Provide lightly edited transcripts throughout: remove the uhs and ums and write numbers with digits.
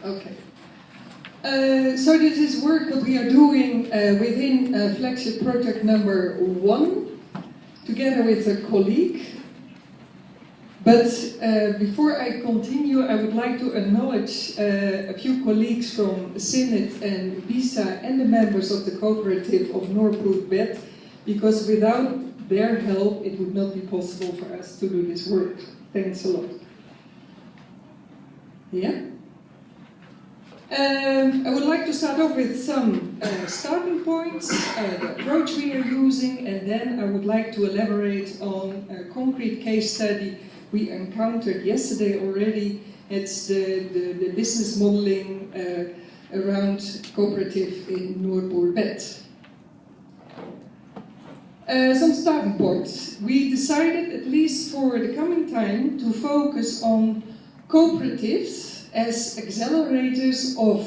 Okay. So this is work that we are doing within flagship project number 1, together with a colleague. But before I continue, I would like to acknowledge a few colleagues from CINIT and BISA and the members of the cooperative of Noordpoort-Bed, because without their help it would not be possible for us to do this work. Thanks a lot. Yeah? I would like to start off with some starting points, the approach we are using, and then I would like to elaborate on a concrete case study we encountered yesterday already. It's the business modeling around cooperative in Noordpoort-Bed. Some starting points. We decided, at least for the coming time, to focus on cooperatives as accelerators of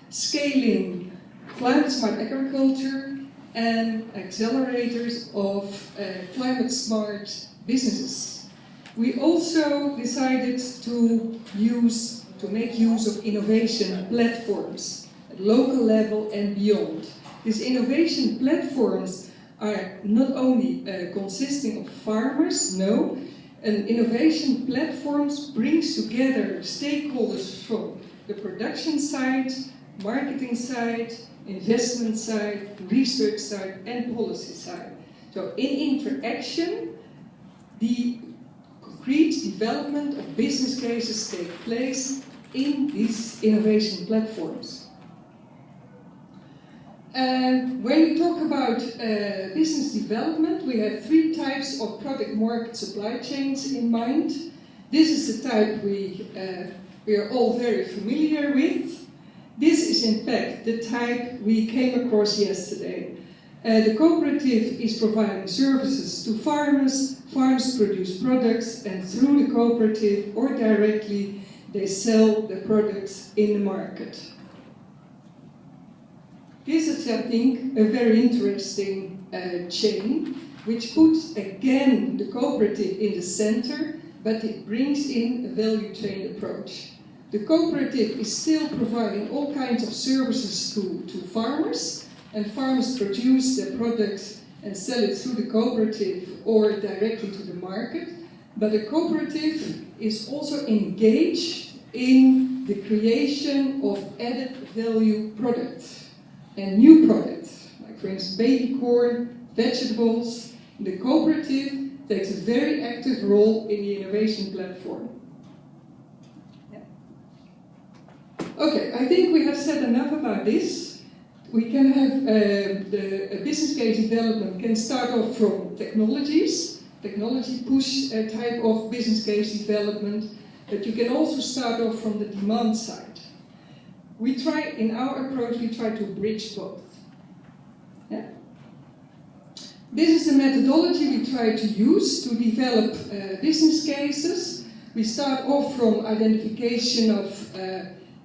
scaling climate smart agriculture and accelerators of climate smart businesses. We also decided to make use of innovation platforms at local level and beyond. These innovation platforms are not only consisting of farmers, no. An innovation platforms brings together stakeholders from the production side, marketing side, investment side, research side, and policy side. So in interaction, the concrete development of business cases take place in these innovation platforms. And when we talk about business development, we have 3 types of product market supply chains in mind. This is the type we are all very familiar with. This is in fact the type we came across yesterday. The cooperative is providing services to farmers, farmers produce products, and through the cooperative or directly they sell the products in the market. This is, I think, a very interesting chain, which puts again the cooperative in the center, but it brings in a value chain approach. The cooperative is still providing all kinds of services to farmers, and farmers produce their products and sell it through the cooperative or directly to the market. But the cooperative is also engaged in the creation of added value products and new products, like for instance baby corn, vegetables. The cooperative takes a very active role in the innovation platform. Yeah. Okay, I think we have said enough about this. We can have a business case development can start off from technologies, technology push type of business case development, but you can also start off from the demand side. In our approach, we try to bridge both. Yeah? This is the methodology we try to use to develop business cases. We start off from identification of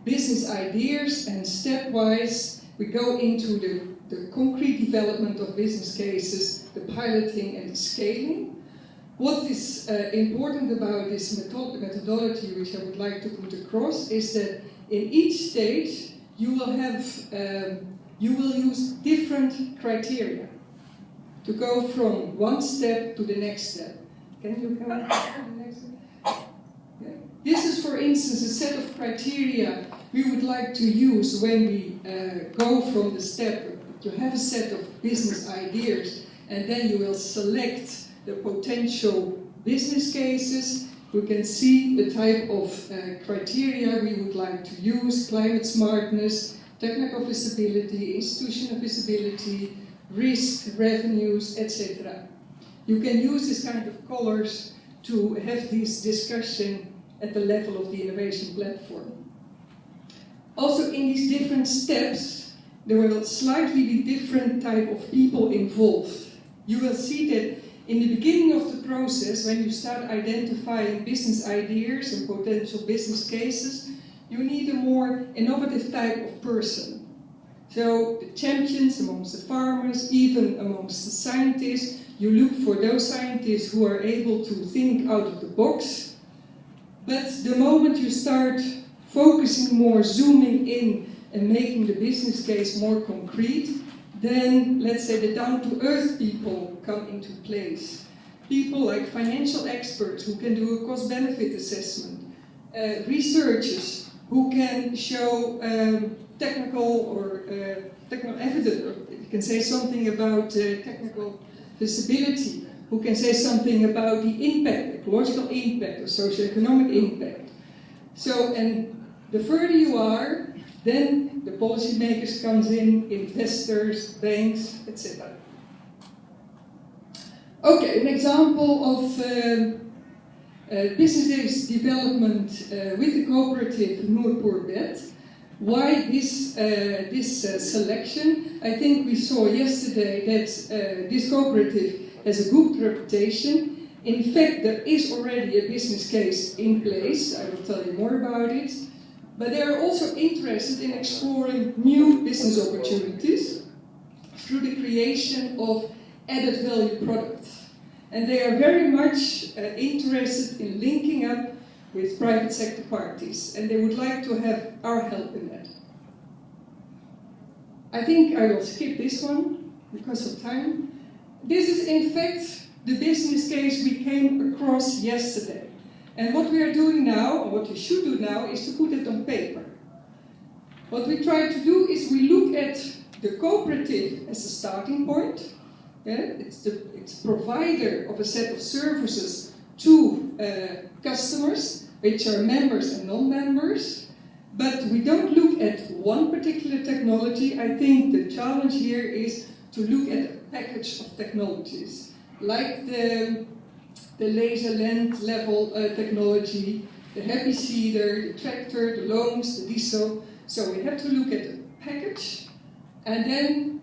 business ideas, and stepwise we go into the concrete development of business cases, the piloting and the scaling. What is important about this methodology, which I would like to put across, is that in each stage, you will use different criteria to go from one step to the next step. Can you come to the next step? Okay. This is, for instance, a set of criteria we would like to use when we go from the step. You have a set of business ideas, and then you will select the potential business cases. We can see the type of criteria we would like to use: climate smartness, technical feasibility, institutional feasibility, risk, revenues, etc. You can use this kind of colors to have this discussion at the level of the innovation platform. Also, in these different steps, there will slightly be different type of people involved. You will see that in the beginning of the process, when you start identifying business ideas and potential business cases, you need a more innovative type of person. So the champions amongst the farmers, even amongst the scientists, you look for those scientists who are able to think out of the box. But the moment you start focusing more, zooming in, and making the business case more concrete, then let's say the down-to-earth people come into place. People like financial experts who can do a cost-benefit assessment, researchers who can show technical evidence, or you can say something about technical feasibility, who can say something about the impact, ecological impact, or socioeconomic impact. So, and the further you are, then the policymakers comes in, investors, banks, etc. Okay, an example of business development with the cooperative Noordpoort. Why this selection? I think we saw yesterday that this cooperative has a good reputation. In fact, there is already a business case in place. I will tell you more about it. But they are also interested in exploring new business opportunities through the creation of added value products. And they are very much interested in linking up with private sector parties, and they would like to have our help in that. I think I will skip this one because of time. This is in fact the business case we came across yesterday. And what we are doing now, or what we should do now, is to put it on paper. What we try to do is we look at the cooperative as a starting point. Yeah? It's provider of a set of services to customers, which are members and non-members. But we don't look at one particular technology. I think the challenge here is to look at a package of technologies, like the laser land level technology, the happy seeder, the tractor, the loans, the diesel. So we have to look at the package, and then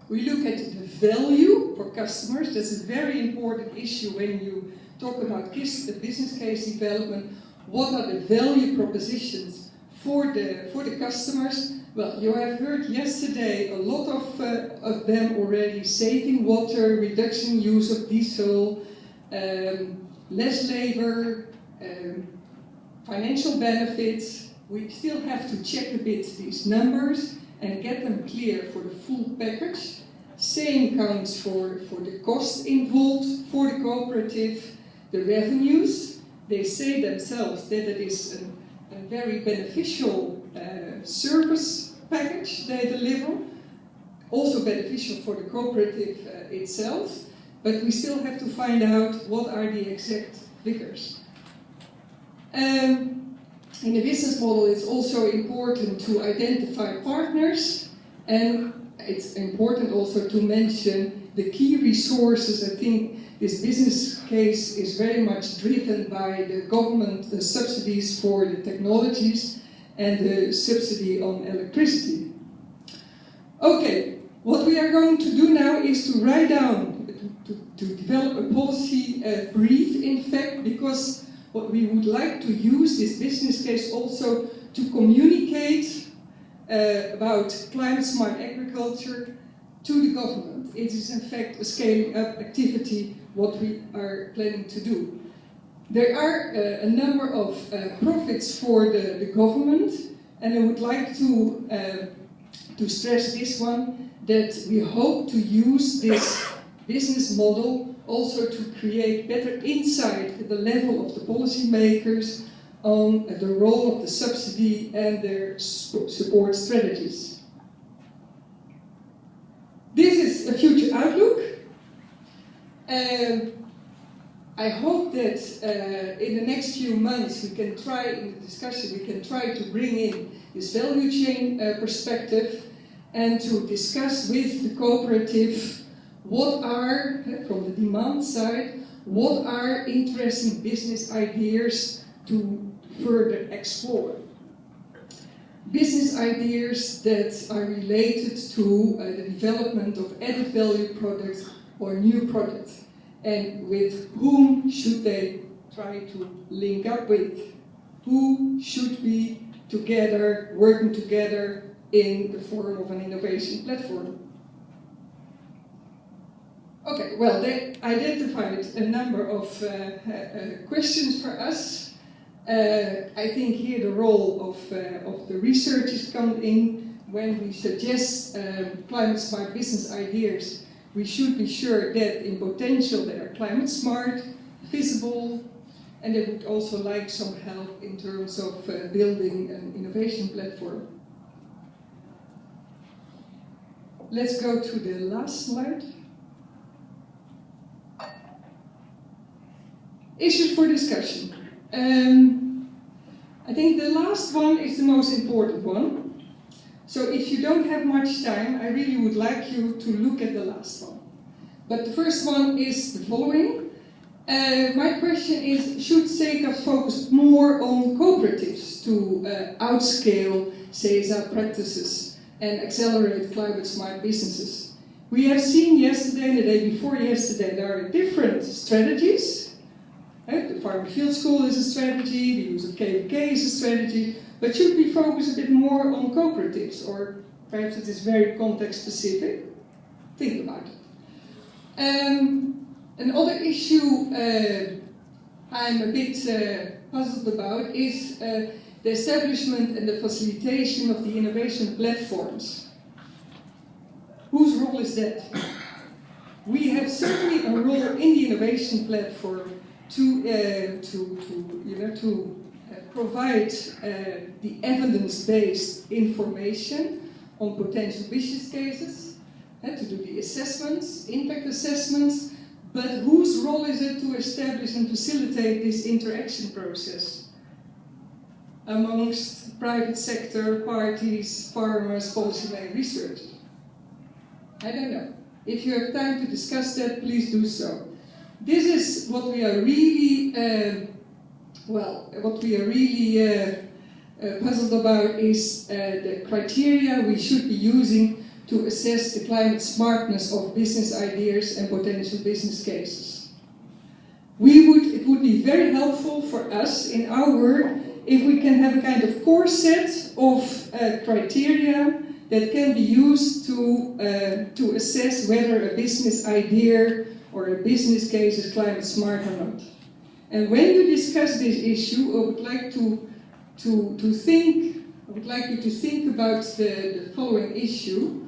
we look at the value for customers. That's a very important issue when you talk about the business case development. What are the value propositions for the customers? Well, you have heard yesterday a lot of them already: saving water, reduction use of diesel, less labor, financial benefits. We still have to check a bit these numbers and get them clear for the full package. Same counts for the cost involved for the cooperative, the revenues. They say themselves that it is a very beneficial service package they deliver, also beneficial for the cooperative itself. But we still have to find out what are the exact figures. In the business model, it's also important to identify partners, and it's important also to mention the key resources. I think this business case is very much driven by the government subsidies for the technologies and the subsidy on electricity. Okay, what we are going to do now is to write down, to develop a policy brief, in fact, because what we would like to use this business case also to communicate about climate smart agriculture to the government. It is in fact a scaling up activity, what we are planning to do. There are a number of profits for the government, and I would like to stress this one, that we hope to use this business model also to create better insight at the level of the policymakers on the role of the subsidy and their support strategies. This is a future outlook. I hope that in the next few months we can try, in the discussion, we can try to bring in this value chain perspective and to discuss with the cooperative what are, from the demand side, what are interesting business ideas to further explore. Business ideas that are related to the development of added value products or new products. And with whom should they try to link up with? Who should be together, working together in the form of an innovation platform? Okay, well, they identified a number of questions for us. I think here the role of the researchers comes in when we suggest climate smart business ideas. We should be sure that in potential they are climate smart, visible, and they would also like some help in terms of building an innovation platform. Let's go to the last slide. Issues for discussion. I think the last one is the most important one. So if you don't have much time, I really would like you to look at the last one. But the first one is the following. My question is, should CSA focus more on cooperatives to outscale CSA practices and accelerate climate smart businesses? We have seen yesterday and the day before yesterday there are different strategies. The Farm Field School is a strategy, the use of KVK is a strategy, but should we focus a bit more on cooperatives, or perhaps it is very context specific? Think about it. Another issue I'm a bit puzzled about is the establishment and the facilitation of the innovation platforms. Whose role is that? We have certainly a role in the innovation platform to provide the evidence-based information on potential business cases, to do the assessments, impact assessments, but whose role is it to establish and facilitate this interaction process amongst private sector, parties, farmers, policymakers, research? I don't know. If you have time to discuss that, please do so. This is what we are really, puzzled about is the criteria we should be using to assess the climate smartness of business ideas and potential business cases. It would be very helpful for us in our work if we can have a kind of core set of criteria that can be used to assess whether a business idea or a business case is climate smart or not. And when you discuss this issue, I would like you to think about the following issue.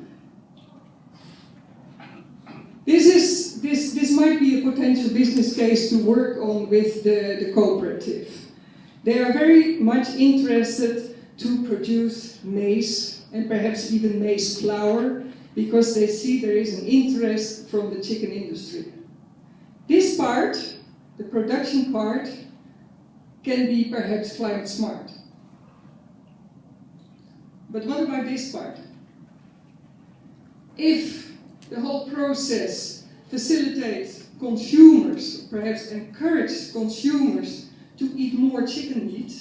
This might be a potential business case to work on with the cooperative. They are very much interested to produce maize and perhaps even maize flour because they see there is an interest from the chicken industry. This part, the production part, can be perhaps climate smart. But what about this part? If the whole process facilitates consumers, perhaps encourage consumers to eat more chicken meat,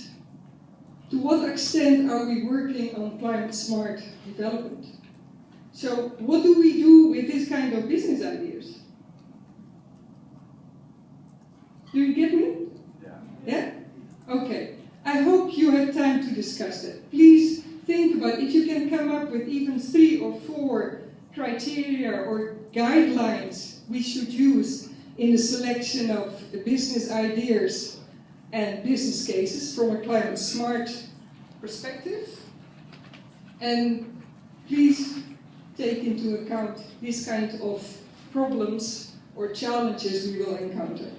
to what extent are we working on climate smart development? So what do we do with this kind of business ideas? Do you get me? Yeah? Okay. I hope you have time to discuss that. Please think about if you can come up with even 3 or 4 criteria or guidelines we should use in the selection of business ideas and business cases from a climate smart perspective. And please take into account these kind of problems or challenges we will encounter.